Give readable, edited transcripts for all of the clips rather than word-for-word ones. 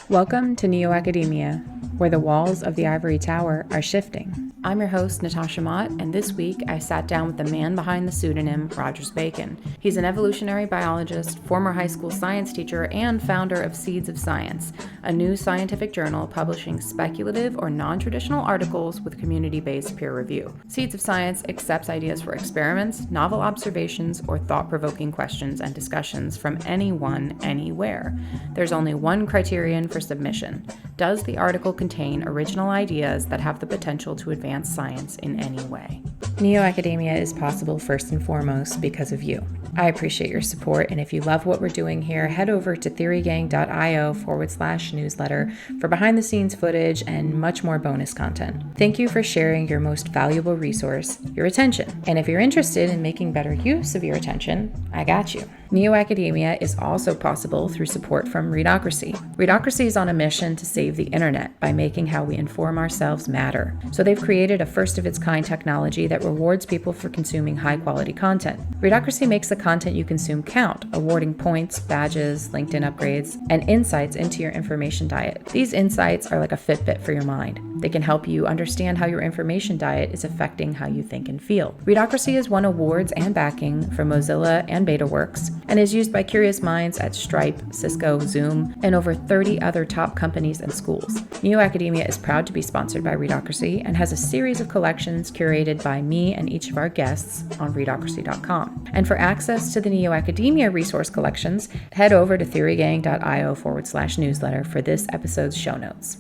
Welcome to NeoAcademia, where the walls of the ivory tower are shifting. I'm your host, Natasha Mott, and this week I sat down with the man behind the pseudonym, Rogers Bacon. He's an evolutionary biologist, former high school science teacher, and founder of Seeds of Science, a new scientific journal publishing speculative or non-traditional articles with community-based peer review. Seeds of Science accepts ideas for experiments, novel observations, or thought-provoking questions and discussions from anyone, anywhere. There's only one criterion for submission. Does the article contain original ideas that have the potential to advance science in any way? NeoAcademia is possible first and foremost because of you. I appreciate your support, and if you love what we're doing here, head over to theorygang.io/newsletter for behind-the-scenes footage and much more bonus content. Thank you for sharing your most valuable resource, your attention. And if you're interested in making better use of your attention, I got you. NeoAcademia is also possible through support from Readocracy. Readocracy is on a mission to save the internet by making how we inform ourselves matter. So they've created a first-of-its-kind technology that rewards people for consuming high-quality content. Readocracy makes the content you consume count, awarding points, badges, LinkedIn upgrades, and insights into your information diet. These insights are like a Fitbit for your mind. They can help you understand how your information diet is affecting how you think and feel. Readocracy has won awards and backing from Mozilla and BetaWorks, and is used by curious minds at Stripe, Cisco, Zoom, and over 30 other top companies and schools. NeoAcademia is proud to be sponsored by Readocracy and has a series of collections curated by me and each of our guests on readocracy.com. And for access to the NeoAcademia resource collections, head over to theorygang.io/newsletter for this episode's show notes.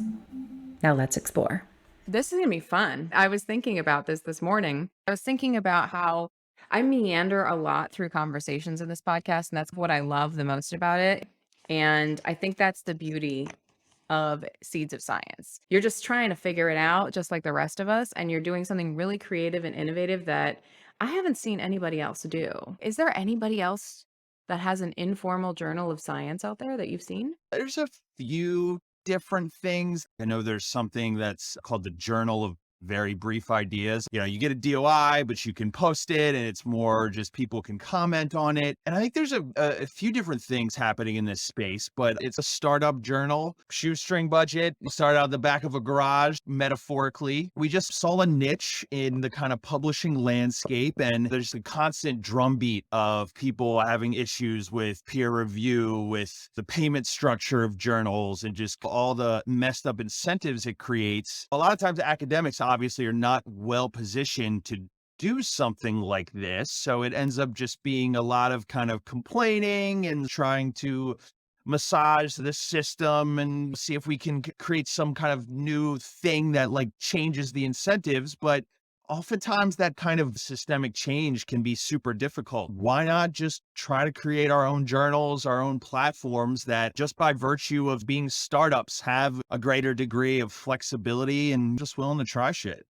Now let's explore. This is going to be fun. I was thinking about this morning. I was thinking about how I meander a lot through conversations in this podcast, and that's what I love the most about it. And I think that's the beauty of Seeds of Science. You're just trying to figure it out, just like the rest of us, and you're doing something really creative and innovative that I haven't seen anybody else do. Is there anybody else that has an informal journal of science out there that you've seen? There's a few different things. I know there's something that's called the Journal of Very Brief Ideas. You get a DOI, but you can post it and it's more just people can comment on it. And I think there's a few different things happening in this space, but it's a startup journal, shoestring budget, started out the back of a garage, metaphorically. We just saw a niche in the kind of publishing landscape, and there's a constant drumbeat of people having issues with peer review, with the payment structure of journals, and just all the messed up incentives it creates. A lot of times academics obviously are not well positioned to do something like this. So it ends up just being a lot of kind of complaining and trying to massage the system and see if we can create some kind of new thing that like changes the incentives. But oftentimes that kind of systemic change can be super difficult. Why not just try to create our own journals, our own platforms that just by virtue of being startups have a greater degree of flexibility and just willing to try shit?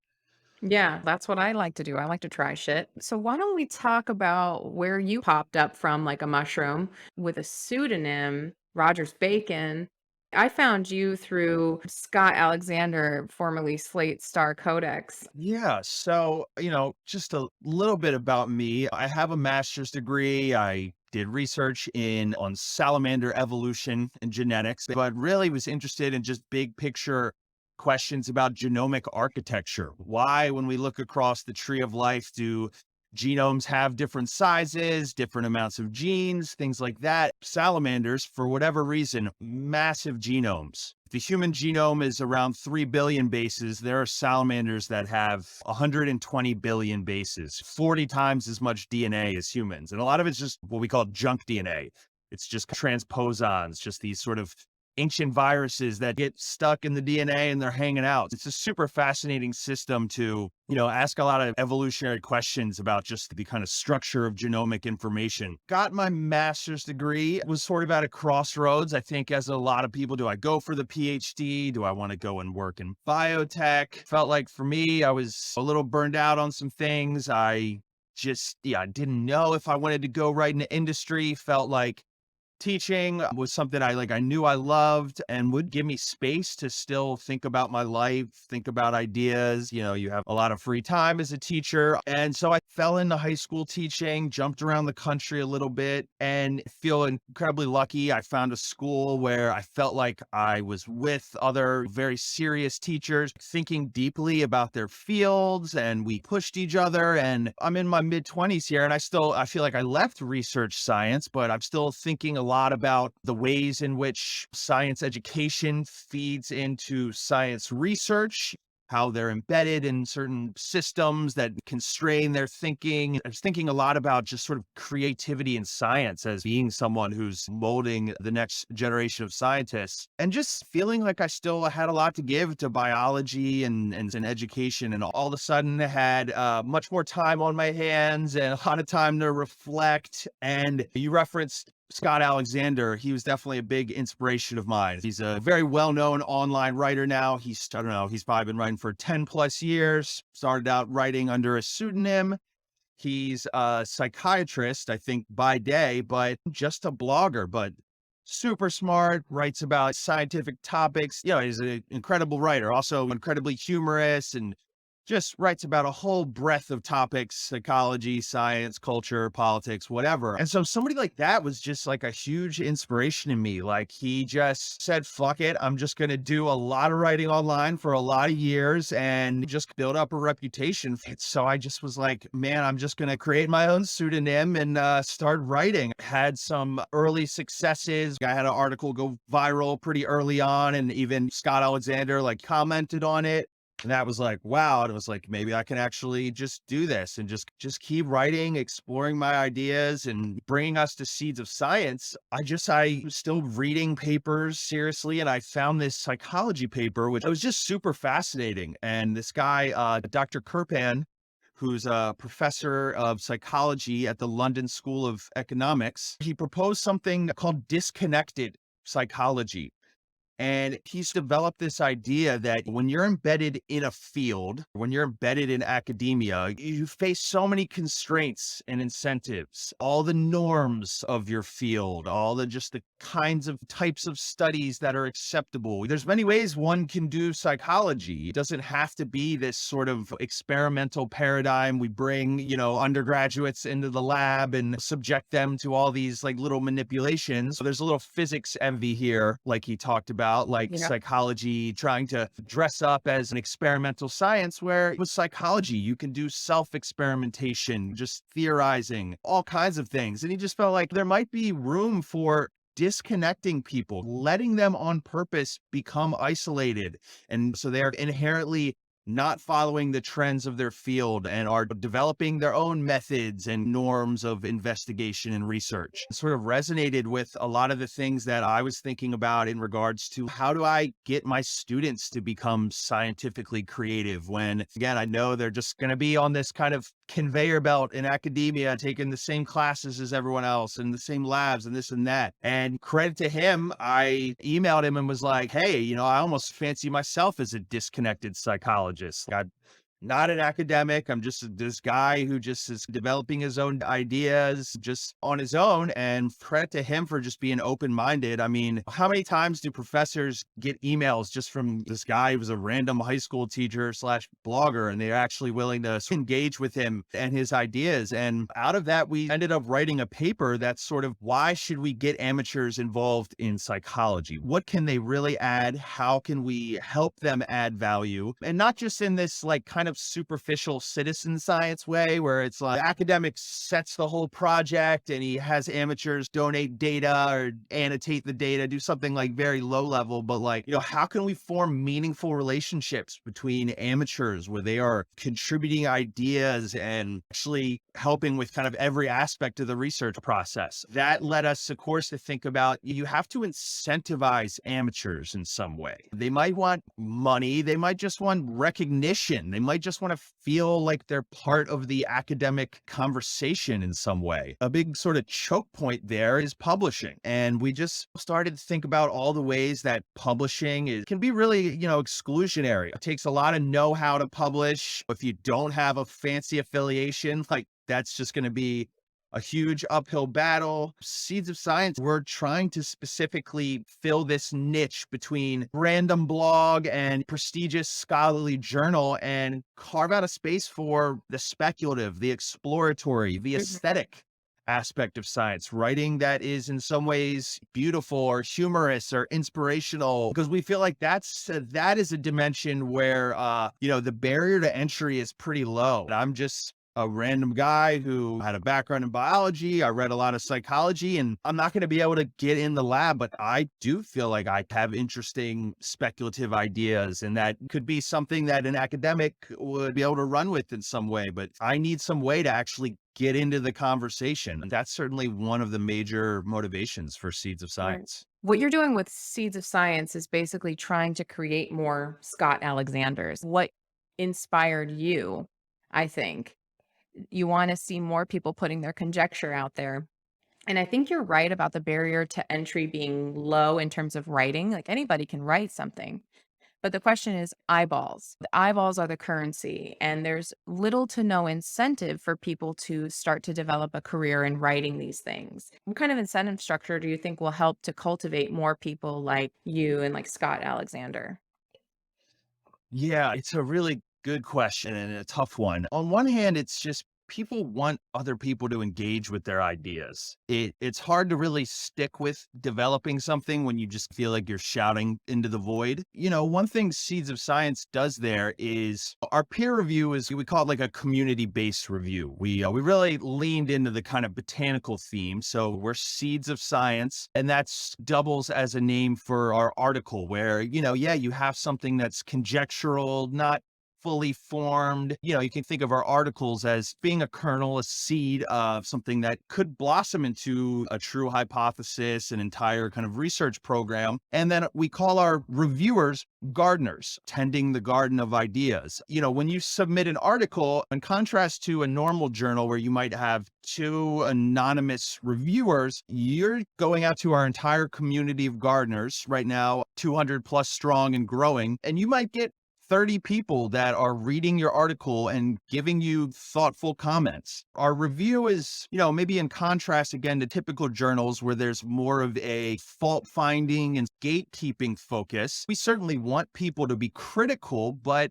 Yeah, that's what I like to do. I like to try shit. So why don't we talk about where you popped up from like a mushroom with a pseudonym, Rogers Bacon. I found you through Scott Alexander, formerly Slate Star Codex. Yeah. So, just a little bit about me. I have a master's degree. I did research on salamander evolution and genetics, but really was interested in just big picture questions about genomic architecture. Why, when we look across the tree of life, do genomes have different sizes, different amounts of genes, things like that? Salamanders, for whatever reason, massive genomes. The human genome is around 3 billion bases. There are salamanders that have 120 billion bases, 40 times as much DNA as humans. And a lot of it's just what we call junk DNA. It's just transposons, just these sort of ancient viruses that get stuck in the DNA and they're hanging out. It's a super fascinating system to, ask a lot of evolutionary questions about just the kind of structure of genomic information. Got my master's degree, was sort of at a crossroads. I think as a lot of people, do I go for the PhD? Do I want to go and work in biotech? Felt like for me, I was a little burned out on some things. I didn't know if I wanted to go right into industry. Felt like Teaching was something I knew I loved and would give me space to still think about my life, think about ideas. You have a lot of free time as a teacher. And so I fell into high school teaching, jumped around the country a little bit, and feel incredibly lucky. I found a school where I felt like I was with other very serious teachers, thinking deeply about their fields, and we pushed each other. And I'm in my mid-20s here, and I feel like I left research science, but I'm still thinking a lot about the ways in which science education feeds into science research, how they're embedded in certain systems that constrain their thinking. I was thinking a lot about just sort of creativity in science as being someone who's molding the next generation of scientists, and just feeling like I still had a lot to give to biology and education. And all of a sudden I had much more time on my hands and a lot of time to reflect. And you referenced Scott Alexander. He was definitely a big inspiration of mine. He's a very well-known online writer now. He's probably been writing for 10 plus years, started out writing under a pseudonym. He's a psychiatrist, I think, by day, but just a blogger, but super smart, writes about scientific topics. He's an incredible writer, also incredibly humorous, and just writes about a whole breadth of topics: psychology, science, culture, politics, whatever. And so somebody like that was just like a huge inspiration in me. Like, he just said, fuck it, I'm just going to do a lot of writing online for a lot of years and just build up a reputation. So I just was like, man, I'm just going to create my own pseudonym and start writing. Had some early successes. I had an article go viral pretty early on, and even Scott Alexander commented on it. And that was like, wow. And it was like, maybe I can actually just do this and just keep writing, exploring my ideas and bringing us to seeds of science. I was still reading papers seriously. And I found this psychology paper, which was just super fascinating. And this guy, Dr. Krpan, who's a professor of psychology at the London School of Economics, he proposed something called disconnected psychology. And he's developed this idea that when you're embedded in a field, when you're embedded in academia, you face so many constraints and incentives, all the norms of your field, all the kinds of types of studies that are acceptable. There's many ways one can do psychology. It doesn't have to be this sort of experimental paradigm. We bring, undergraduates into the lab and subject them to all these little manipulations. So there's a little physics envy here, like he talked about. Psychology trying to dress up as an experimental science, where with psychology, you can do self-experimentation, just theorizing, all kinds of things. And he just felt like there might be room for disconnecting people, letting them on purpose become isolated. And so they're inherently not following the trends of their field and are developing their own methods and norms of investigation and research. It sort of resonated with a lot of the things that I was thinking about in regards to how do I get my students to become scientifically creative when, again, I know they're just going to be on this kind of conveyor belt in academia, taking the same classes as everyone else and the same labs and this and that. And credit to him, I emailed him and was like, hey, I almost fancy myself as a disconnected psychologist. I'm not an academic. I'm just this guy who just is developing his own ideas just on his own, and credit to him for just being open-minded. I mean, how many times do professors get emails just from this guy who was a random high school teacher / blogger, and they're actually willing to engage with him and his ideas? And out of that, we ended up writing a paper that's sort of, why should we get amateurs involved in psychology? What can they really add? How can we help them add value? And not just in this kind of superficial citizen science way where it's like academic sets the whole project and he has amateurs donate data or annotate the data, do something very low level, but how can we form meaningful relationships between amateurs where they are contributing ideas and actually helping with kind of every aspect of the research process? That led us, of course, to think about, you have to incentivize amateurs in some way. They might want money. They might just want recognition. They might just want to feel like they're part of the academic conversation in some way. A big sort of choke point there is publishing. And we just started to think about all the ways that publishing can be really, exclusionary. It takes a lot of know-how to publish. If you don't have a fancy affiliation, that's just going to be a huge uphill battle. Seeds of Science, we're trying to specifically fill this niche between random blog and prestigious scholarly journal and carve out a space for the speculative, the exploratory, the aesthetic aspect of science, writing that is in some ways beautiful or humorous or inspirational, because we feel like that is a dimension where the barrier to entry is pretty low. I'm just a random guy who had a background in biology. I read a lot of psychology, and I'm not going to be able to get in the lab, but I do feel like I have interesting speculative ideas, and that could be something that an academic would be able to run with in some way, but I need some way to actually get into the conversation. And that's certainly one of the major motivations for Seeds of Science. What you're doing with Seeds of Science is basically trying to create more Scott Alexanders. What inspired you, I think. You want to see more people putting their conjecture out there. And I think you're right about the barrier to entry being low in terms of writing. Like anybody can write something. But the question is eyeballs. The eyeballs are the currency, and there's little to no incentive for people to start to develop a career in writing these things. What kind of incentive structure do you think will help to cultivate more people like you and like Scott Alexander? Yeah, it's a really good question and a tough one. On one hand, it's just people want other people to engage with their ideas. It's hard to really stick with developing something when you just feel like you're shouting into the void. One thing Seeds of Science does there is our peer review is, we call it like a community-based review. We really leaned into the kind of botanical theme. So we're Seeds of Science, and that's doubles as a name for our article where, you have something that's conjectural, not fully formed. You can think of our articles as being a kernel, a seed of something that could blossom into a true hypothesis, an entire kind of research program. And then we call our reviewers gardeners, tending the garden of ideas. When you submit an article, in contrast to a normal journal where you might have two anonymous reviewers, you're going out to our entire community of gardeners right now, 200 plus strong and growing, and you might get 30 people that are reading your article and giving you thoughtful comments. Our review is, maybe in contrast again to typical journals where there's more of a fault finding and gatekeeping focus. We certainly want people to be critical, but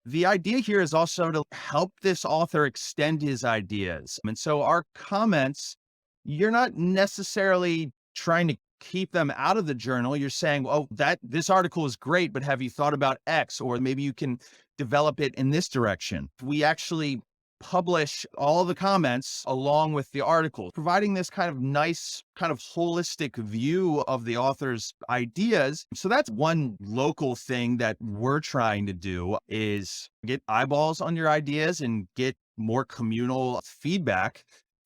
the idea here is also to help this author extend his ideas. And so our comments, you're not necessarily trying to keep them out of the journal. You're saying, oh, this article is great, but have you thought about X? Or maybe you can develop it in this direction. We actually publish all the comments along with the article, providing this kind of nice, kind of holistic view of the author's ideas. So that's one local thing that we're trying to do, is get eyeballs on your ideas and get more communal feedback.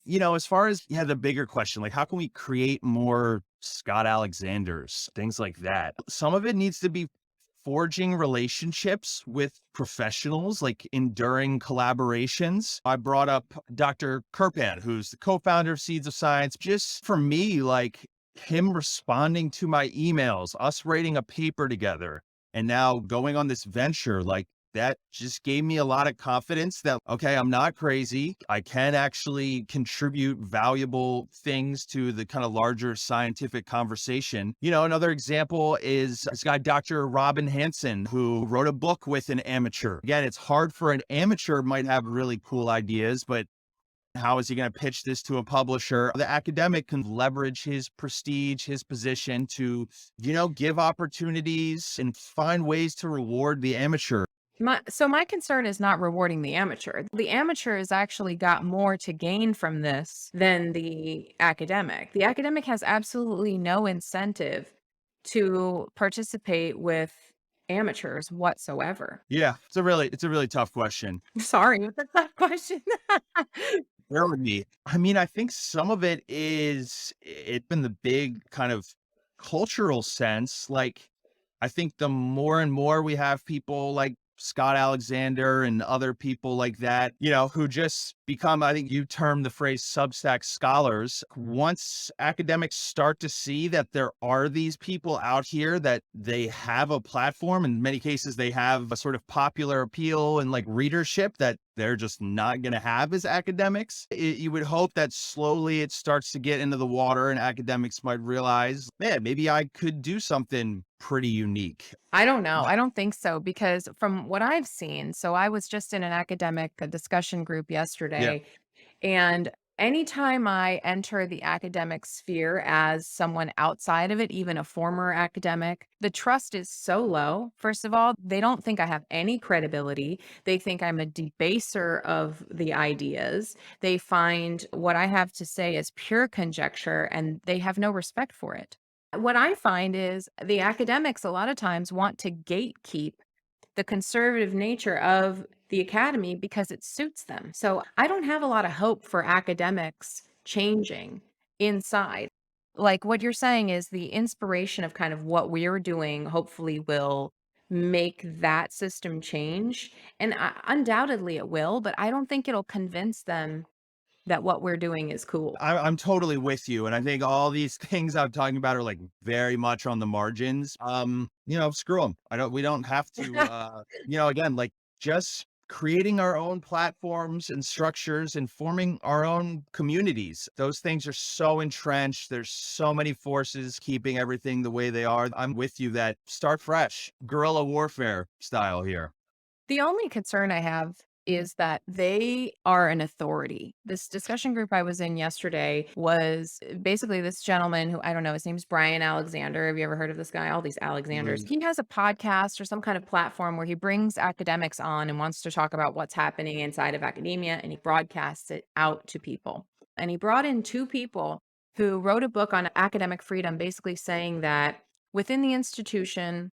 As far as the bigger question, like how can we create more Scott Alexanders, things like that? Some of it needs to be forging relationships with professionals, like enduring collaborations. I brought up Dr. Krpan, who's the co-founder of Seeds of Science. Just for me, like him responding to my emails, us writing a paper together, and now going on this venture, like that just gave me a lot of confidence that, okay, I'm not crazy. I can actually contribute valuable things to the kind of larger scientific conversation. Another example is this guy, Dr. Robin Hansen, who wrote a book with an amateur. Again, it's hard for an amateur, might have really cool ideas, but how is he going to pitch this to a publisher? The academic can leverage his prestige, his position to, give opportunities and find ways to reward the amateur. My concern is not rewarding the amateur. The amateur has actually got more to gain from this than the academic. The academic has absolutely no incentive to participate with amateurs whatsoever. Yeah, it's a really tough question. Sorry, what's that question? Where would be? I mean, I think some of it is it in the big kind of cultural sense. Like, I think the more and more we have people like Scott Alexander and other people like that, who just become, I think you termed the phrase Substack scholars. Once academics start to see that there are these people out here, that they have a platform, in many cases, they have a sort of popular appeal and like readership that they're just not going to have as academics. You would hope that slowly it starts to get into the water and academics might realize, man, maybe I could do something pretty unique. I don't know. I don't think so because from what I've seen, so I was just in an academic discussion group Yeah. yesterday, and anytime I enter the academic sphere as someone outside of it, even a former academic, the trust is so low. First of all, they don't think I have any credibility. They think I'm a debaser of the ideas. They find what I have to say as pure conjecture, and they have no respect for it. What I find is the academics a lot of times want to gatekeep the conservative nature of the academy because it suits them. So I don't have a lot of hope for academics changing inside. Like what you're saying is the inspiration of kind of what we're doing hopefully will make that system change. And undoubtedly it will, but I don't think it'll convince them that what we're doing is cool. I'm totally with you. And I think all these things I'm talking about are like very much on the margins. Screw them. We don't have to, again, like just creating our own platforms and structures and forming our own communities. Those things are so entrenched. There's so many forces keeping everything the way they are. I'm with you that start fresh, guerrilla warfare style here. The only concern I have is that they are an authority. This discussion group I was in yesterday was basically this gentleman who I don't know, his name's Brian Alexander. Have you ever heard of this guy? All these Alexanders. He has a podcast or some kind of platform where he brings academics on and wants to talk about what's happening inside of academia and he broadcasts it out to people. And he brought in two people who wrote a book on academic freedom, basically saying that within the institution,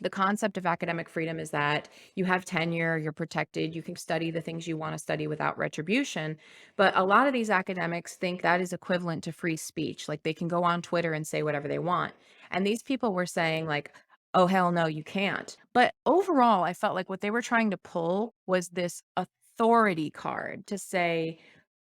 the concept of academic freedom is that you have tenure, you're protected, you can study the things you want to study without retribution. But a lot of these academics think that is equivalent to free speech. Like they can go on Twitter and say whatever they want. And these people were saying, like, oh, hell no, you can't. But overall, I felt like what they were trying to pull was this authority card to say,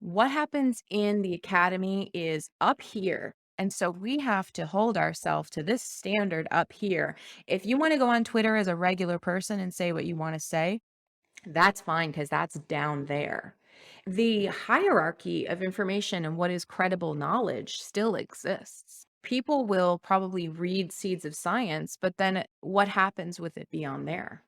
what happens in the academy is up here. And so we have to hold ourselves to this standard up here. If you want to go on Twitter as a regular person and say what you want to say, that's fine because that's down there. The hierarchy of information and what is credible knowledge still exists. People will probably read Seeds of Science, but then what happens with it beyond there?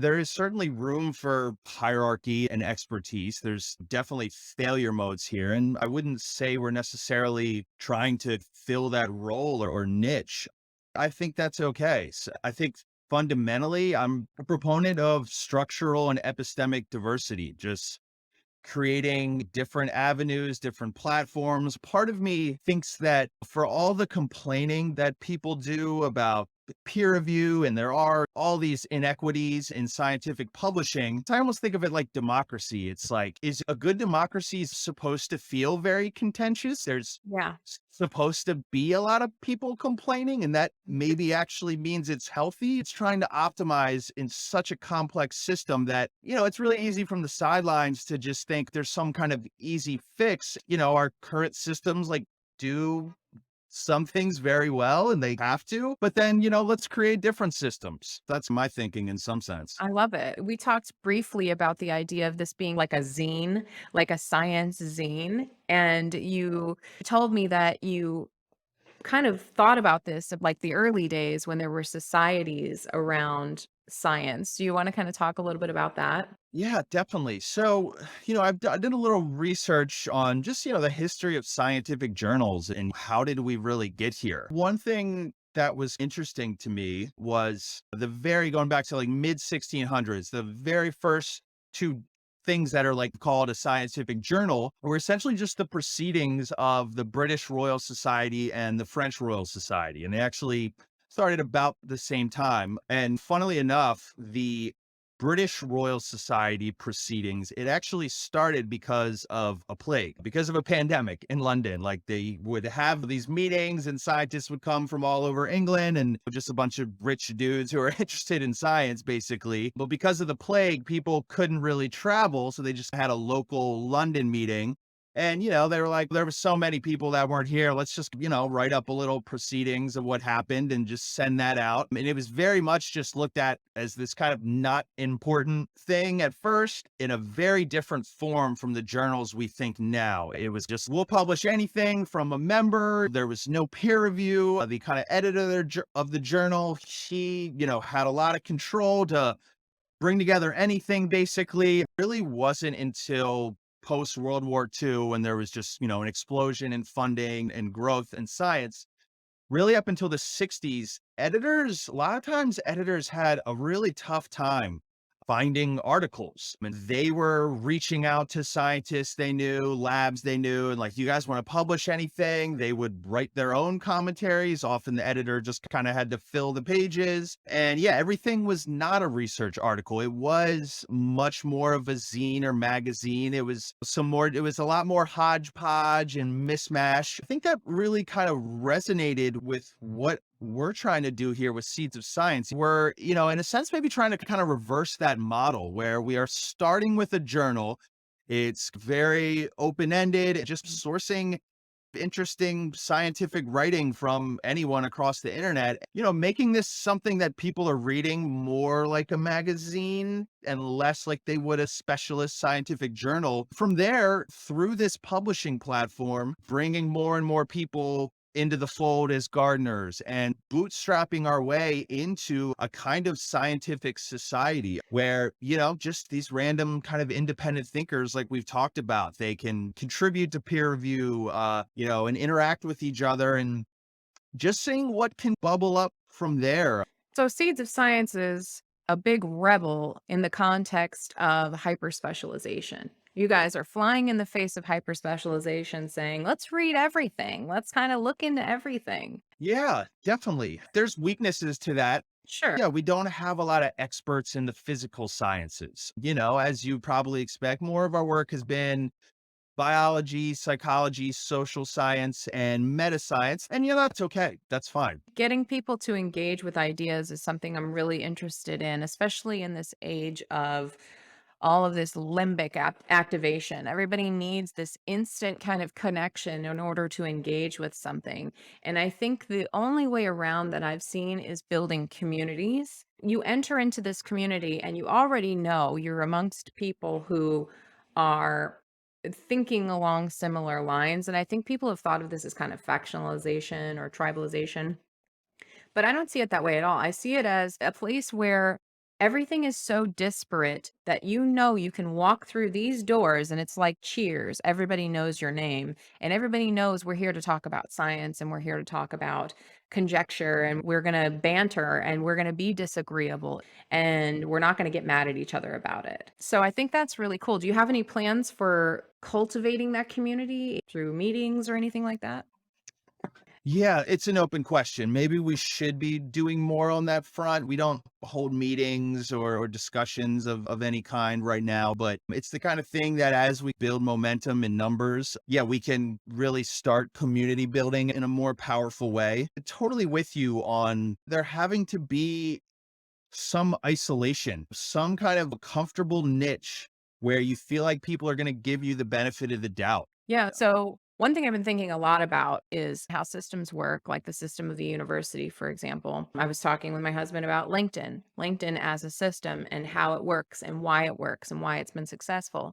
There is certainly room for hierarchy and expertise. There's definitely failure modes here. And I wouldn't say we're necessarily trying to fill that role or niche. I think that's okay. I think fundamentally, I'm a proponent of structural and epistemic diversity, just creating different avenues, different platforms. Part of me thinks that for all the complaining that people do about peer review and there are all these inequities in scientific publishing, I almost think of it like democracy. It's like, is a good democracy supposed to feel very contentious? There's Yeah. supposed to be a lot of people complaining, and that maybe actually means it's healthy. It's trying to optimize in such a complex system that, it's really easy from the sidelines to just think there's some kind of easy fix. Our current systems like do some things very well and they have to, but then, let's create different systems. That's my thinking in some sense. I love it. We talked briefly about the idea of this being like a zine, like a science zine. And you told me that you kind of thought about this of like the early days when there were societies around science. Do you want to kind of talk a little bit about that? Yeah, definitely. So, I did a little research on just, the history of scientific journals and how did we really get here. One thing that was interesting to me was going back to like mid 1600s, the very first two things that are like called a scientific journal were essentially just the proceedings of the British Royal Society and the French Royal Society. And they actually started about the same time. And funnily enough, the British Royal Society proceedings. It actually started because of a plague, because of a pandemic in London. Like they would have these meetings and scientists would come from all over England and just a bunch of rich dudes who are interested in science, basically. But because of the plague, people couldn't really travel. So they just had a local London meeting. And, they were like, there were so many people that weren't here. Let's just, write up a little proceedings of what happened and just send that out. And it was very much just looked at as this kind of not important thing at first, in a very different form from the journals we think now. It was just, we'll publish anything from a member. There was no peer review. The kind of editor of the journal, she, had a lot of control to bring together anything, basically. It really wasn't until post World War II, when there was just, an explosion in funding and growth in science, really up until the 60s, a lot of times editors had a really tough time finding articles. I mean, they were reaching out to scientists they knew, labs they knew, and like, you guys want to publish anything? They would write their own commentaries. Often the editor just kind of had to fill the pages. And yeah, everything was not a research article. It was much more of a zine or magazine. It was a lot more hodgepodge and mismatch. I think that really kind of resonated with what we're trying to do here with Seeds of Science. We're, in a sense, maybe trying to kind of reverse that model where we are starting with a journal. It's very open-ended, just sourcing interesting scientific writing from anyone across the internet, making this something that people are reading more like a magazine and less like they would a specialist scientific journal. From there, through this publishing platform, bringing more and more people into the fold as gardeners and bootstrapping our way into a kind of scientific society where, just these random kind of independent thinkers, like we've talked about, they can contribute to peer review, and interact with each other and just seeing what can bubble up from there. So, Seeds of Science is a big rebel in the context of hyperspecialization. You guys are flying in the face of hyperspecialization, saying, let's read everything. Let's kind of look into everything. Yeah, definitely. There's weaknesses to that. Sure. Yeah, we don't have a lot of experts in the physical sciences. As you probably expect, more of our work has been biology, psychology, social science, and meta science. And that's okay. That's fine. Getting people to engage with ideas is something I'm really interested in, especially in this age of all of this limbic activation. Everybody needs this instant kind of connection in order to engage with something. And I think the only way around that I've seen is building communities. You enter into this community and you already know you're amongst people who are thinking along similar lines. And I think people have thought of this as kind of factionalization or tribalization. But I don't see it that way at all. I see it as a place where everything is so disparate that you can walk through these doors and it's like Cheers. Everybody knows your name and everybody knows we're here to talk about science and we're here to talk about conjecture and we're going to banter and we're going to be disagreeable and we're not going to get mad at each other about it. So I think that's really cool. Do you have any plans for cultivating that community through meetings or anything like that? Yeah, it's an open question. Maybe we should be doing more on that front. We don't hold meetings or discussions of any kind right now, but it's the kind of thing that as we build momentum in numbers, yeah, we can really start community building in a more powerful way. Totally with you on there having to be some isolation, some kind of comfortable niche where you feel like people are going to give you the benefit of the doubt. Yeah. So one thing I've been thinking a lot about is how systems work, like the system of the university, for example. I was talking with my husband about LinkedIn as a system and how it works and why it's been successful.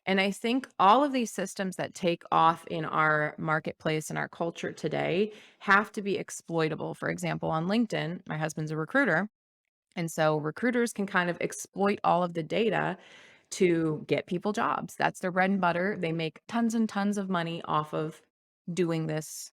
And I think all of these systems that take off in our marketplace and our culture today have to be exploitable. For example, on LinkedIn, my husband's a recruiter. And so recruiters can kind of exploit all of the data to get people jobs. That's their bread and butter. They make tons and tons of money off of doing this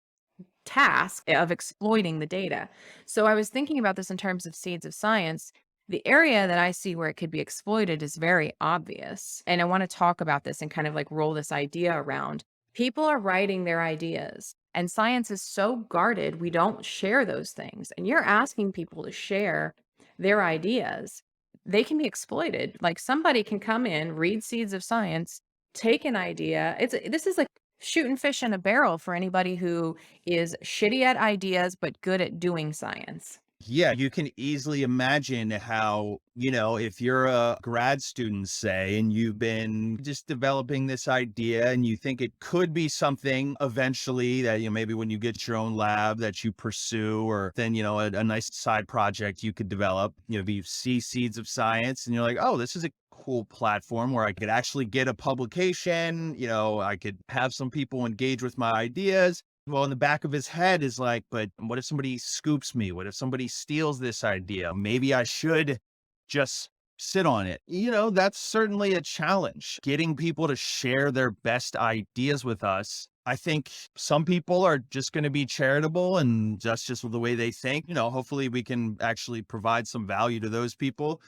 task of exploiting the data. So I was thinking about this in terms of Seeds of Science. The area that I see where it could be exploited is very obvious. And I want to talk about this and kind of like roll this idea around. People are writing their ideas, and science is so guarded, we don't share those things. And you're asking people to share their ideas. they can be exploited. Like somebody can come in, read Seeds of Science, take an idea. This is like shooting fish in a barrel for anybody who is shitty at ideas but good at doing science. Yeah, you can easily imagine how, if you're a grad student, say, and you've been just developing this idea and you think it could be something eventually that, maybe when you get your own lab that you pursue, or then, a nice side project you could develop, if you see Seeds of Science and you're like, oh, this is a cool platform where I could actually get a publication, I could have some people engage with my ideas. Well, in the back of his head is like, but what if somebody scoops me? What if somebody steals this idea? Maybe I should just sit on it. That's certainly a challenge. Getting people to share their best ideas with us. I think some people are just going to be charitable and that's just the way they think. Hopefully we can actually provide some value to those people.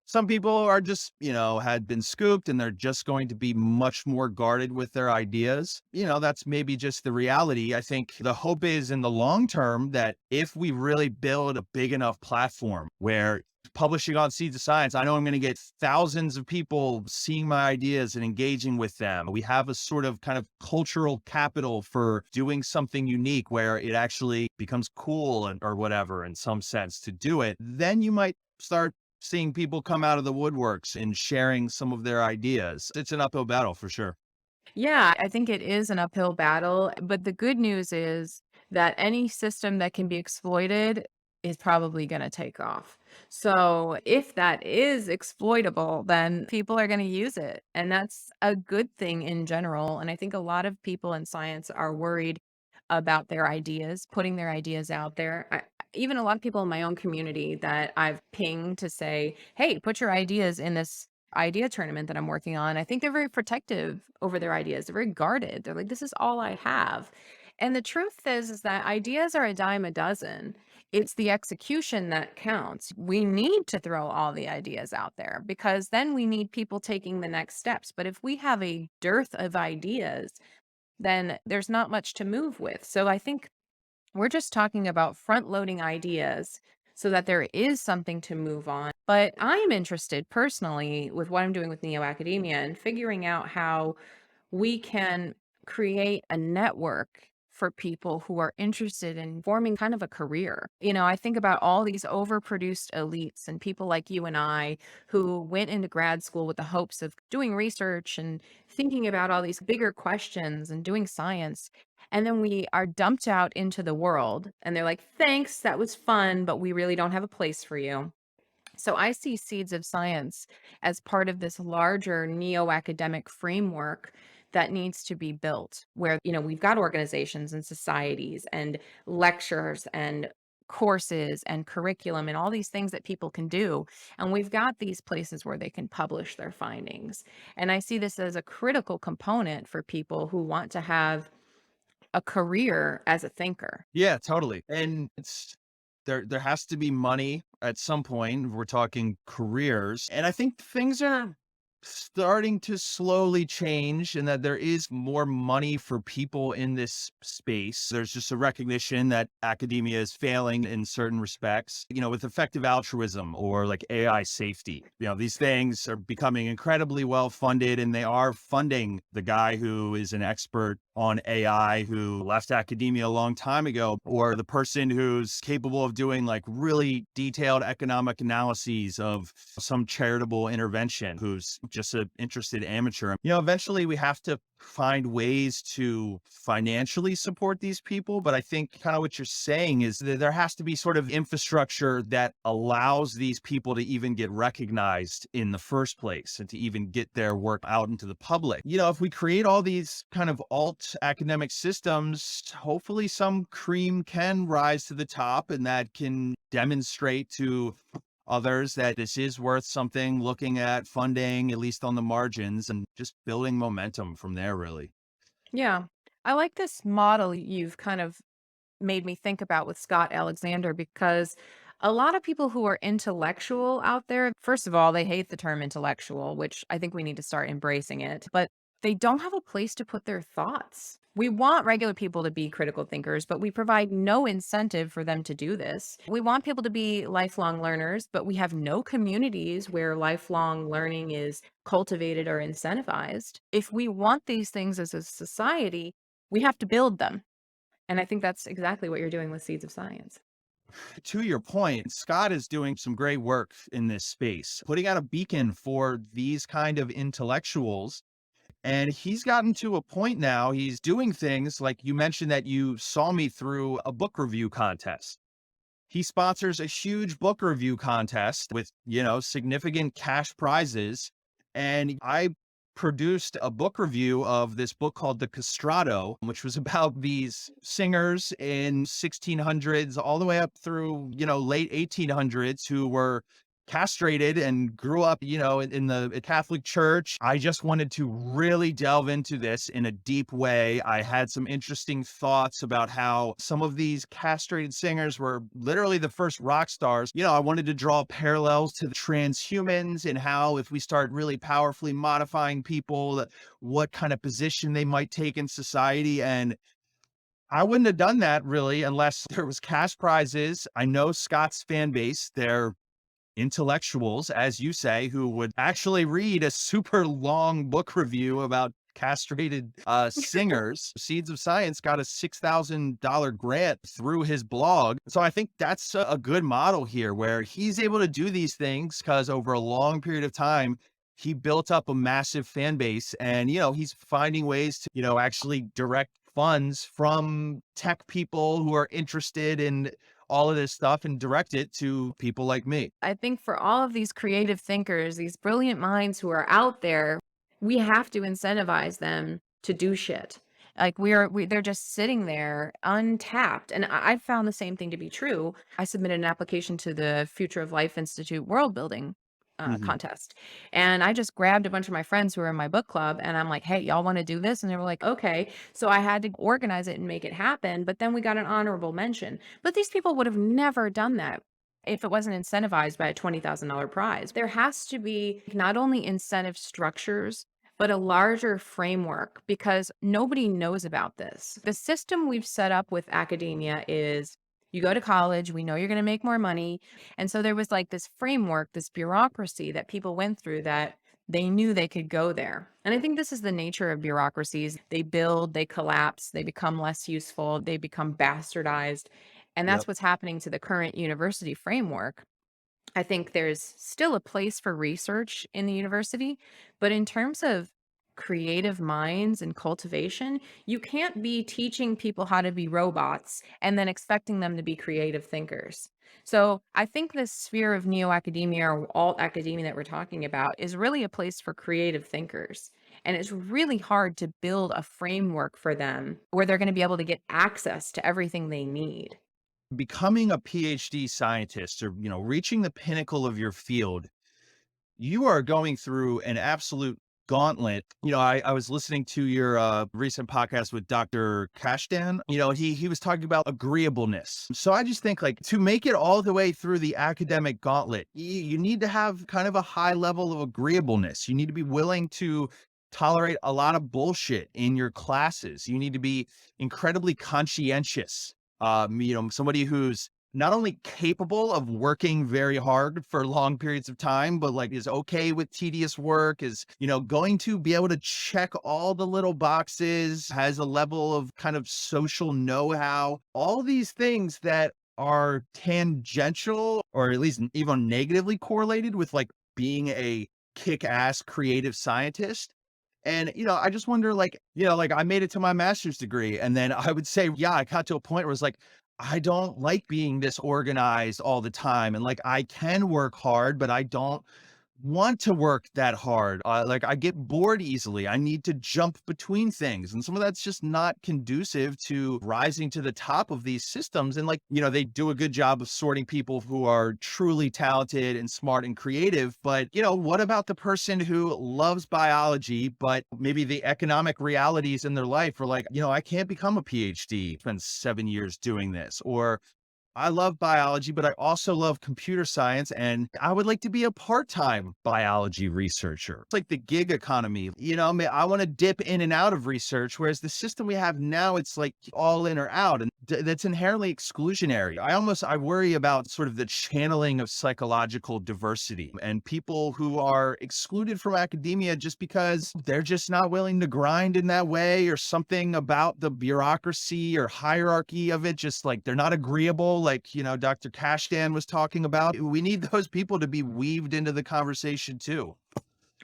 Some people are just, had been scooped and they're just going to be much more guarded with their ideas. That's maybe just the reality. I think the hope is in the long term that if we really build a big enough platform where publishing on Seeds of Science, I know I'm going to get thousands of people seeing my ideas and engaging with them. We have a sort of kind of cultural capital for doing something unique where it actually becomes cool or whatever in some sense to do it. Then you might start seeing people come out of the woodworks and sharing some of their ideas. It's an uphill battle for sure. Yeah, I think it is an uphill battle, but the good news is that any system that can be exploited is probably going to take off. So, if that is exploitable, then people are going to use it. And that's a good thing in general. And I think a lot of people in science are worried about their ideas, putting their ideas out there. Even a lot of people in my own community that I've pinged to say, hey, put your ideas in this idea tournament that I'm working on. I think they're very protective over their ideas. They're very guarded. They're like, this is all I have. And the truth is that ideas are a dime a dozen. It's the execution that counts. We need to throw all the ideas out there because then we need people taking the next steps. But if we have a dearth of ideas, then there's not much to move with. So I think we're just talking about front loading ideas so that there is something to move on. But I am interested personally with what I'm doing with NeoAcademia and figuring out how we can create a network for people who are interested in forming kind of a career. I think about all these overproduced elites and people like you and I who went into grad school with the hopes of doing research and thinking about all these bigger questions and doing science. And then we are dumped out into the world and they're like, thanks, that was fun, but we really don't have a place for you. So I see Seeds of Science as part of this larger neo-academic framework that needs to be built where, we've got organizations and societies and lectures and courses and curriculum and all these things that people can do. And we've got these places where they can publish their findings. And I see this as a critical component for people who want to have a career as a thinker. Yeah, totally. And there has to be money at some point. We're talking careers. And I think things are starting to slowly change and that there is more money for people in this space. There's just a recognition that academia is failing in certain respects, with effective altruism or like AI safety. These things are becoming incredibly well funded and they are funding the guy who is an expert on AI who left academia a long time ago, or the person who's capable of doing like really detailed economic analyses of some charitable intervention, who's just an interested amateur. Eventually we have to find ways to financially support these people. But I think kind of what you're saying is that there has to be sort of infrastructure that allows these people to even get recognized in the first place and to even get their work out into the public. If we create all these kind of alt academic systems, hopefully some cream can rise to the top and that can demonstrate to others that this is worth something, looking at funding, at least on the margins, and just building momentum from there, really. Yeah. I like this model you've kind of made me think about with Scott Alexander because a lot of people who are intellectual out there, first of all, they hate the term intellectual, which I think we need to start embracing it. But they don't have a place to put their thoughts. We want regular people to be critical thinkers, but we provide no incentive for them to do this. We want people to be lifelong learners, but we have no communities where lifelong learning is cultivated or incentivized. If we want these things as a society, we have to build them. And I think that's exactly what you're doing with Seeds of Science. To your point, Scott is doing some great work in this space, putting out a beacon for these kind of intellectuals. And he's gotten to a point now, he's doing things like you mentioned that you saw me through a book review contest. He sponsors a huge book review contest with, significant cash prizes. And I produced a book review of this book called The Castrato, which was about these singers in 1600s all the way up through, late 1800s who were castrated and grew up, in the Catholic Church. I just wanted to really delve into this in a deep way. I had some interesting thoughts about how some of these castrated singers were literally the first rock stars. I wanted to draw parallels to the transhumans and how if we start really powerfully modifying people, what kind of position they might take in society. And I wouldn't have done that really unless there was cash prizes. I know Scott's fan base, they're intellectuals, as you say, who would actually read a super long book review about castrated singers. Seeds of Science got a $6,000 grant through his blog. So I think that's a good model here where he's able to do these things because over a long period of time, he built up a massive fan base and, he's finding ways to, actually direct funds from tech people who are interested in all of this stuff and direct it to people like me. I think for all of these creative thinkers, these brilliant minds who are out there, we have to incentivize them to do shit. Like they're just sitting there untapped. And I found the same thing to be true. I submitted an application to the Future of Life Institute world building Mhm. contest. And I just grabbed a bunch of my friends who were in my book club and I'm like, hey, y'all want to do this? And they were like, okay. So I had to organize it and make it happen. But then we got an honorable mention. But these people would have never done that if it wasn't incentivized by a $20,000 prize. There has to be not only incentive structures, but a larger framework because nobody knows about this. The system we've set up with academia is you go to college, we know you're going to make more money. And so there was like this framework, this bureaucracy that people went through that they knew they could go there. And I think this is the nature of bureaucracies. They build, they collapse, they become less useful, they become bastardized. And Yep. that's what's happening to the current university framework. I think there's still a place for research in the university, but in terms of creative minds and cultivation, you can't be teaching people how to be robots and then expecting them to be creative thinkers. So I think this sphere of neo-academia or alt academia that we're talking about is really a place for creative thinkers. And it's really hard to build a framework for them where they're going to be able to get access to everything they need. Becoming a PhD scientist or, reaching the pinnacle of your field, you are going through an absolute gauntlet. I was listening to your recent podcast with Dr. Kashdan. He was talking about agreeableness. So I just think like to make it all the way through the academic gauntlet, you need to have kind of a high level of agreeableness. You need to be willing to tolerate a lot of bullshit in your classes. You need to be incredibly conscientious. Somebody who's not only capable of working very hard for long periods of time, but like is okay with tedious work, is, going to be able to check all the little boxes, has a level of kind of social know-how, all these things that are tangential or at least even negatively correlated with like being a kick-ass creative scientist. And, I just wonder, like, like I made it to my master's degree. And then I would say, yeah, I got to a point where it's like, I don't like being this organized all the time. And like, I can work hard, but I don't want to work that hard. Like I get bored easily. I need to jump between things. And some of that's just not conducive to rising to the top of these systems. And like, they do a good job of sorting people who are truly talented and smart and creative. But, what about the person who loves biology, but maybe the economic realities in their life are like, I can't become a PhD, spend 7 years doing this, or I love biology, but I also love computer science, and I would like to be a part-time biology researcher. It's like the gig economy. I want to dip in and out of research, whereas the system we have now, it's like all in or out, and that's inherently exclusionary. I worry about sort of the channeling of psychological diversity and people who are excluded from academia just because they're just not willing to grind in that way, or something about the bureaucracy or hierarchy of it, just like they're not agreeable, like, Dr. Kashdan was talking about. We need those people to be weaved into the conversation too.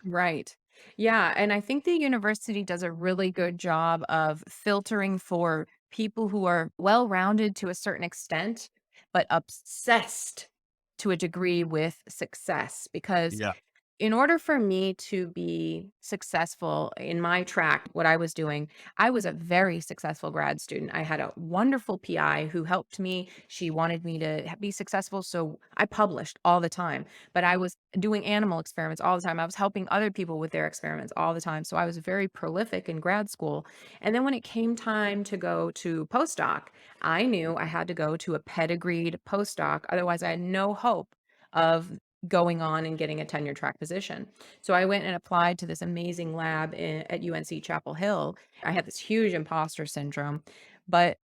Right. Yeah. And I think the university does a really good job of filtering for people who are well rounded to a certain extent, but obsessed to a degree with success. Because Yeah. in order for me to be successful in my track, what I was doing, I was a very successful grad student. I had a wonderful PI who helped me. She wanted me to be successful. So I published all the time, but I was doing animal experiments all the time. I was helping other people with their experiments all the time. So I was very prolific in grad school. And then when it came time to go to postdoc, I knew I had to go to a pedigreed postdoc. Otherwise, I had no hope of going on and getting a tenure track position. So I went and applied to this amazing lab at UNC Chapel Hill. I had this huge imposter syndrome, but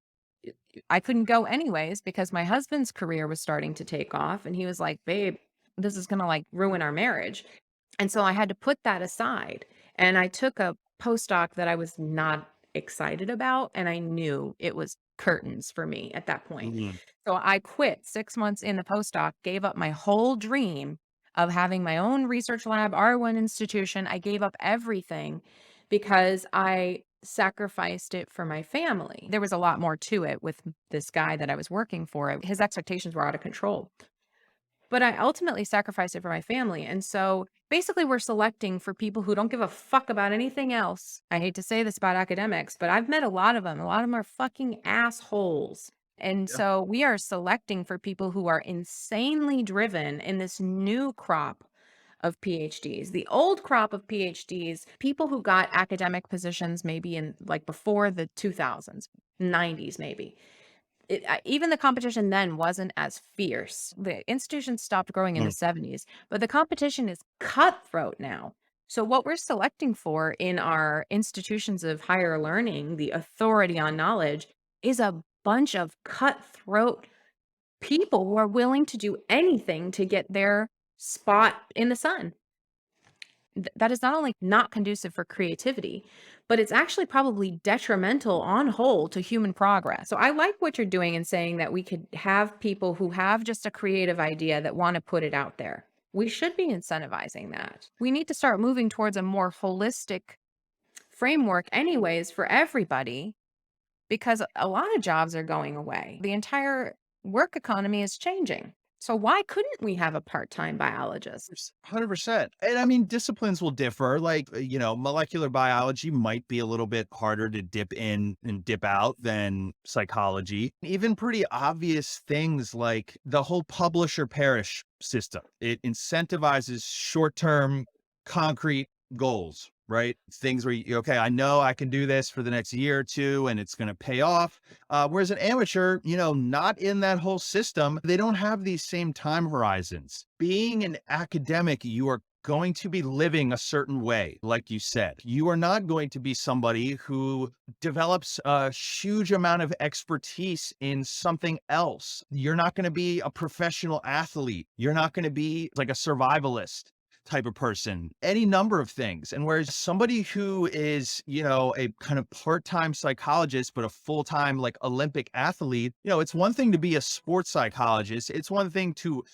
I couldn't go anyways because my husband's career was starting to take off and he was like, "Babe, this is going to like ruin our marriage." And so I had to put that aside. And I took a postdoc that I was not excited about. And I knew it was curtains for me at that point. Mhm. So I quit 6 months in the postdoc, gave up my whole dream of having my own research lab, R1 institution. I gave up everything because I sacrificed it for my family. There was a lot more to it with this guy that I was working for. His expectations were out of control. But I ultimately sacrificed it for my family, and so, basically, we're selecting for people who don't give a fuck about anything else. I hate to say this about academics, but I've met a lot of them. A lot of them are fucking assholes, and Yeah. so we are selecting for people who are insanely driven in this new crop of PhDs. The old crop of PhDs, people who got academic positions maybe in, like, before the 2000s, 90s maybe. Even the competition then wasn't as fierce. The institutions stopped growing in the Mm. 70s, but the competition is cutthroat now. So, what we're selecting for in our institutions of higher learning, the authority on knowledge, is a bunch of cutthroat people who are willing to do anything to get their spot in the sun. That is not only not conducive for creativity, but it's actually probably detrimental on whole to human progress. So I like what you're doing in saying that we could have people who have just a creative idea that want to put it out there. We should be incentivizing that. We need to start moving towards a more holistic framework, anyways, for everybody, because a lot of jobs are going away. The entire work economy is changing. So why couldn't we have a part-time biologist? 100%. And I mean, disciplines will differ. Like, molecular biology might be a little bit harder to dip in and dip out than psychology. Even pretty obvious things like the whole publish or perish system. It incentivizes short-term concrete goals, right? Things where okay, I know I can do this for the next year or two and it's going to pay off. Whereas an amateur, not in that whole system, they don't have these same time horizons. Being an academic, you are going to be living a certain way, like you said. You are not going to be somebody who develops a huge amount of expertise in something else. You're not going to be a professional athlete. You're not going to be like a survivalist type of person, any number of things. And whereas somebody who is, a kind of part-time psychologist, but a full-time like Olympic athlete, it's one thing to be a sports psychologist. It's one thing to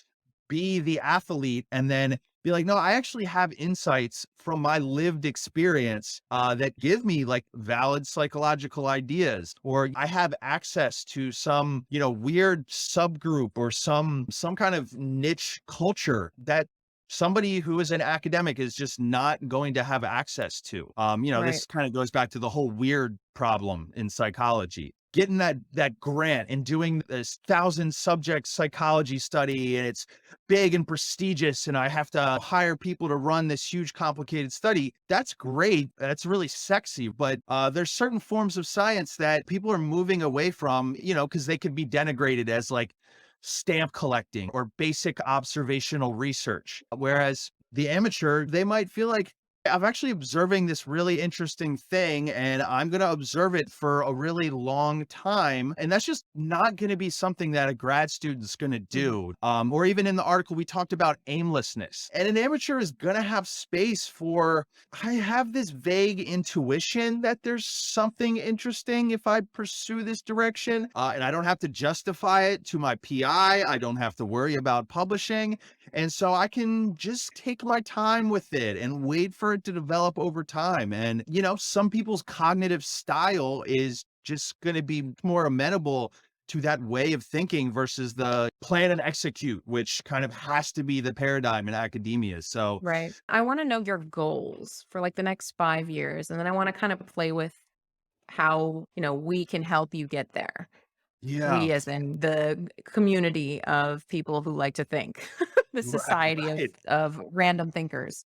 be the athlete and then be like, no, I actually have insights from my lived experience that give me like valid psychological ideas, or I have access to some, weird subgroup or some kind of niche culture that somebody who is an academic is just not going to have access to. Right. This kind of goes back to the whole weird problem in psychology. Getting that grant and doing this 1,000 subject psychology study, and it's big and prestigious, and I have to hire people to run this huge complicated study. That's great. That's really sexy. But there's certain forms of science that people are moving away from, because they could be denigrated as like stamp collecting or basic observational research. Whereas the amateur, they might feel like, I'm actually observing this really interesting thing and I'm going to observe it for a really long time. And that's just not going to be something that a grad student's going to Mhm. do. Or even in the article, we talked about aimlessness. And an amateur is going to have space for, I have this vague intuition that there's something interesting if I pursue this direction. And I don't have to justify it to my PI. I don't have to worry about publishing. And so I can just take my time with it and wait for it to develop over time. And, some people's cognitive style is just going to be more amenable to that way of thinking versus the plan and execute, which kind of has to be the paradigm in academia. So, Right. I wanna know your goals for, like, the next 5 years, and then I wanna kind of play with how, we can help you get there. yeah, We as in the community of people who like to think, the society of right. random thinkers.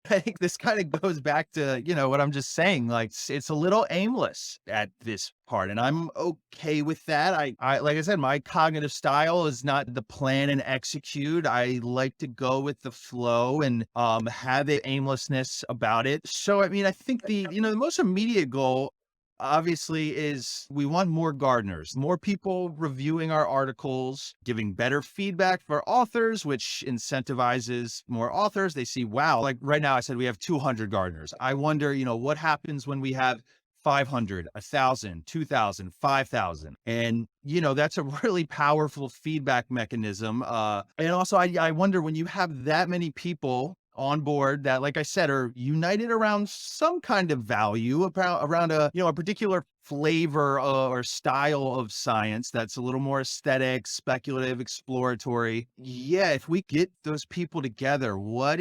I think this kind of goes back to, what I'm just saying. Like it's a little aimless at this part, and I'm okay with that. I like I said, my cognitive style is not the plan and execute. I like to go with the flow and have the aimlessness about it. So I mean, I think the most immediate goal obviously is we want more gardeners, more people reviewing our articles, giving better feedback for authors, which incentivizes more authors. They see, wow, like right now I said we have 200 gardeners. I wonder, what happens when we have 500, 1,000, 2,000, 5,000. And, that's a really powerful feedback mechanism. And also I wonder when you have that many people on board that, like I said, are united around some kind of value around a particular flavor or style of science that's a little more aesthetic, speculative, exploratory. Yeah, if we get those people together, what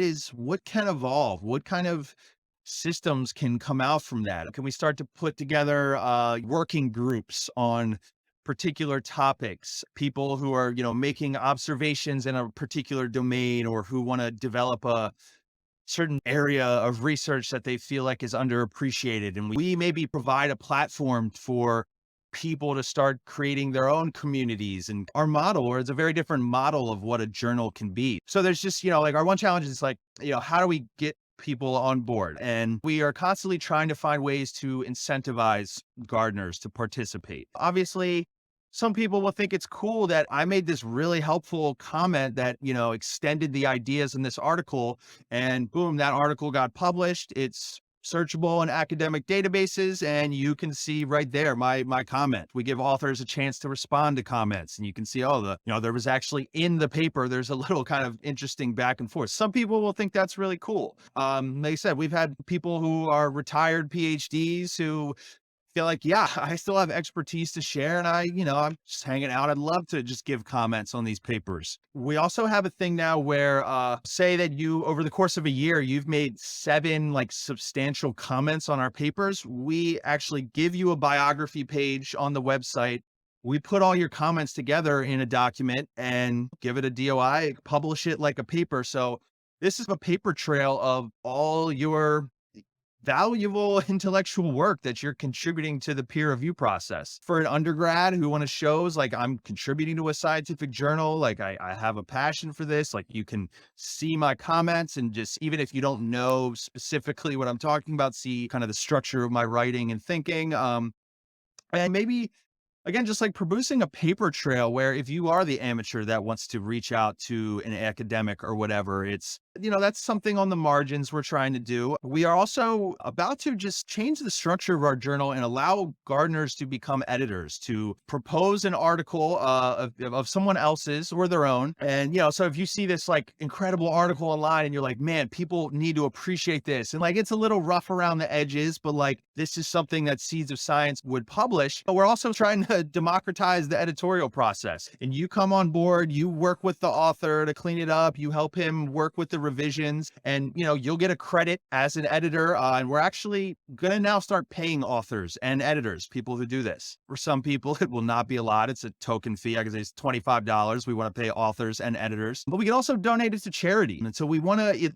can evolve? What kind of systems can come out from that? Can we start to put together working groups on particular topics, people who are, making observations in a particular domain or who want to develop a certain area of research that they feel like is underappreciated. And we maybe provide a platform for people to start creating their own communities. And our model, or it's a very different model of what a journal can be. So there's just, like our one challenge is like, how do we get people on board? And we are constantly trying to find ways to incentivize gardeners to participate. Obviously, some people will think it's cool that I made this really helpful comment that, extended the ideas in this article, and boom, that article got published. It's searchable in academic databases, and you can see right there my comment. We give authors a chance to respond to comments, and you can see, there was actually in the paper, there's a little kind of interesting back and forth. Some people will think that's really cool. Like I said, we've had people who are retired PhDs who feel like, yeah, I still have expertise to share. And I'm just hanging out. I'd love to just give comments on these papers. We also have a thing now where, say that over the course of a year, you've made 7 like substantial comments on our papers. We actually give you a biography page on the website. We put all your comments together in a document and give it a DOI, publish it like a paper. So this is a paper trail of all your valuable intellectual work that you're contributing to the peer review process. For an undergrad who want to shows like I'm contributing to a scientific journal, like I have a passion for this, like you can see my comments and just, even if you don't know specifically what I'm talking about, see kind of the structure of my writing and thinking. And maybe again, just like producing a paper trail where if you are the amateur that wants to reach out to an academic or whatever, it's, that's something on the margins we're trying to do. We are also about to just change the structure of our journal and allow gardeners to become editors, to propose an article of someone else's or their own. And, so if you see this like incredible article online and you're like, man, people need to appreciate this. And like, it's a little rough around the edges, but like, this is something that Seeds of Science would publish. But we're also trying to democratize the editorial process. And you come on board, you work with the author to clean it up, you help him work with the revisions, and you'll get a credit as an editor. And we're actually gonna now start paying authors and editors, people who do this. For some people, it will not be a lot. It's a token fee. I can say it's $25. We want to pay authors and editors, but we can also donate it to charity. And so we want to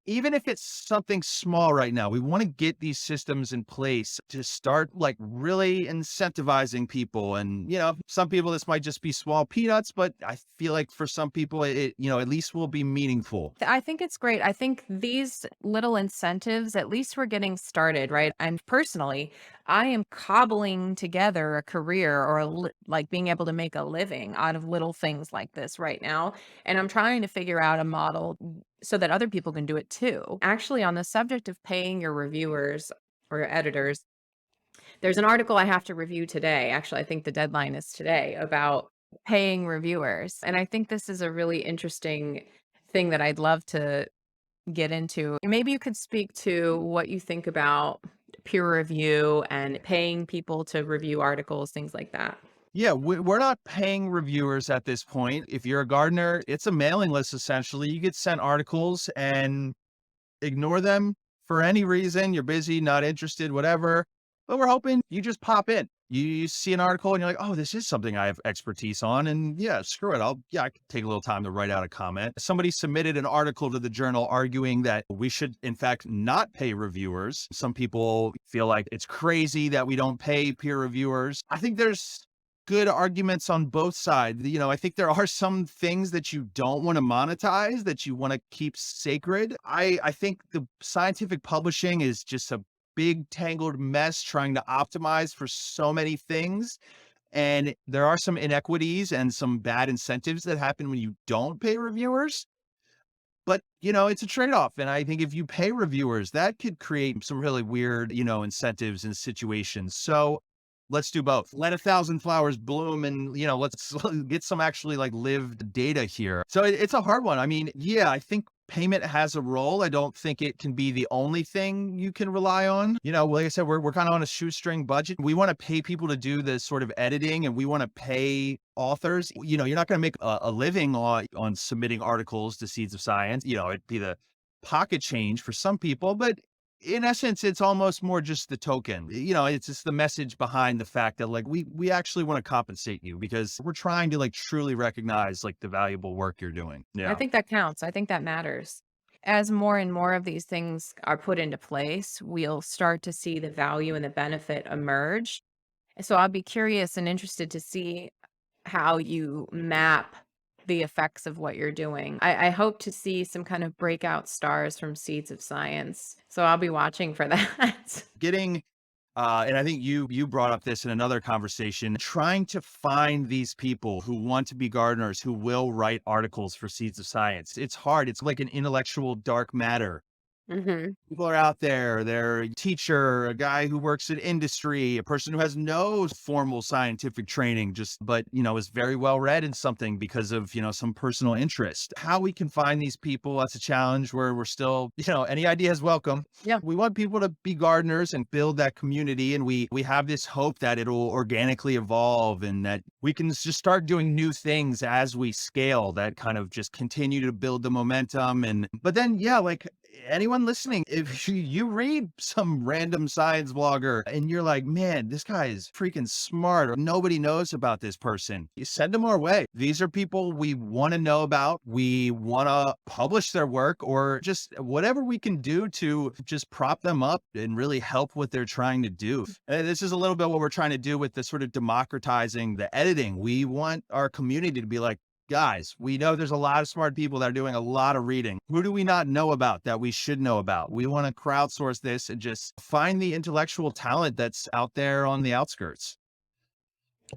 even if it's something small right now, we want to get these systems in place to start like really incentivizing people. And, some people, this might just be small peanuts, but I feel like for some people, at least will be meaningful. I think it's great. I think these little incentives, at least we're getting started, right? And personally, I am cobbling together a career or like being able to make a living out of little things like this right now. And I'm trying to figure out a model so that other people can do it too. Actually, on the subject of paying your reviewers or your editors, there's an article I have to review today. Actually, I think the deadline is today about paying reviewers. And I think this is a really interesting thing that I'd love to get into. Maybe you could speak to what you think about peer review and paying people to review articles, things like that. Yeah, we're not paying reviewers at this point. If you're a gardener, it's a mailing list essentially. You get sent articles and ignore them for any reason. You're busy, not interested, whatever. But we're hoping you just pop in. You see an article and you're like, oh, this is something I have expertise on. And yeah, screw it. I can take a little time to write out a comment. Somebody submitted an article to the journal arguing that we should, in fact, not pay reviewers. Some people feel like it's crazy that we don't pay peer reviewers. I think there's good arguments on both sides. I think there are some things that you don't want to monetize that you want to keep sacred. I think the scientific publishing is just a big tangled mess trying to optimize for so many things. And there are some inequities and some bad incentives that happen when you don't pay reviewers. But, it's a trade-off. And I think if you pay reviewers, that could create some really weird, incentives and situations. So let's do both. Let 1,000 flowers bloom and, let's get some actually like lived data here. So it's a hard one. I mean, yeah, I think payment has a role. I don't think it can be the only thing you can rely on. Like I said, we're kind of on a shoestring budget. We want to pay people to do the sort of editing and we want to pay authors. You're not going to make a living on submitting articles to Seeds of Science. It'd be the pocket change for some people, but in essence, it's almost more just the token. It's just the message behind the fact that like we actually want to compensate you because we're trying to like truly recognize like the valuable work you're doing. I Yeah. think that counts. I think that matters. As more and more of these things are put into place, we'll start to see the value and the benefit emerge. So I'll be curious and interested to see how you map the effects of what you're doing. I hope to see some kind of breakout stars from Seeds of Science. So I'll be watching for that. Getting and I think you brought up this in another conversation, trying to find these people who want to be gardeners, who will write articles for Seeds of Science. It's hard. It's like an intellectual dark matter. Hmm. People are out there, they're a teacher, a guy who works in industry, a person who has no formal scientific training, but, is very well read in something because of, some personal interest. How we can find these people, that's a challenge where we're still, any idea is welcome. Yeah. We want people to be gardeners and build that community. And we have this hope that it'll organically evolve and that we can just start doing new things as we scale that kind of just continue to build the momentum. But then, yeah, like anyone listening, if you read some random science blogger and you're like, man, this guy is freaking smart or nobody knows about this person, you send them our way. These are people we want to know about. We want to publish their work or just whatever we can do to just prop them up and really help what they're trying to do. And this is a little bit what we're trying to do with the sort of democratizing the editing. We want our community to be like, guys, we know there's a lot of smart people that are doing a lot of reading. Who do we not know about that we should know about? We want to crowdsource this and just find the intellectual talent that's out there on the outskirts.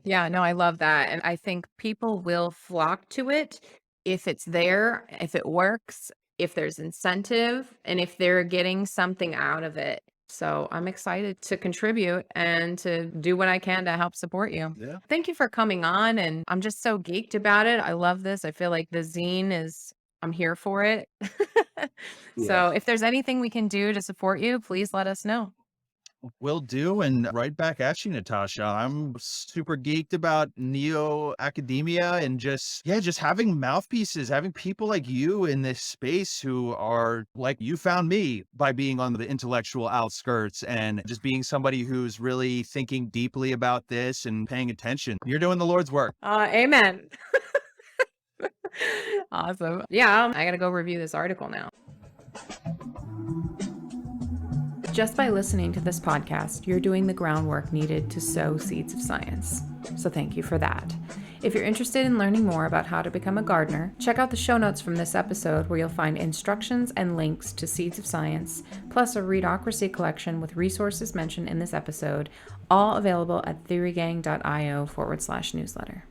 Yeah, no, I love that. And I think people will flock to it if it's there, if it works, if there's incentive, and if they're getting something out of it. So I'm excited to contribute and to do what I can to help support you. Yeah. Thank you for coming on. And I'm just so geeked about it. I love this. I feel like the zine I'm here for it. Yeah. So if there's anything we can do to support you, please let us know. Will do. And right back at you, Natasha. I'm super geeked about NeoAcademia and just having mouthpieces, having people like you in this space who are like you found me by being on the intellectual outskirts and just being somebody who's really thinking deeply about this and paying attention. You're doing the Lord's work. Amen. Awesome. Yeah, I got to go review this article now. Just by listening to this podcast, you're doing the groundwork needed to sow seeds of science. So thank you for that. If you're interested in learning more about how to become a gardener, check out the show notes from this episode where you'll find instructions and links to Seeds of Science, plus a Readocracy collection with resources mentioned in this episode, all available at theorygang.io/newsletter.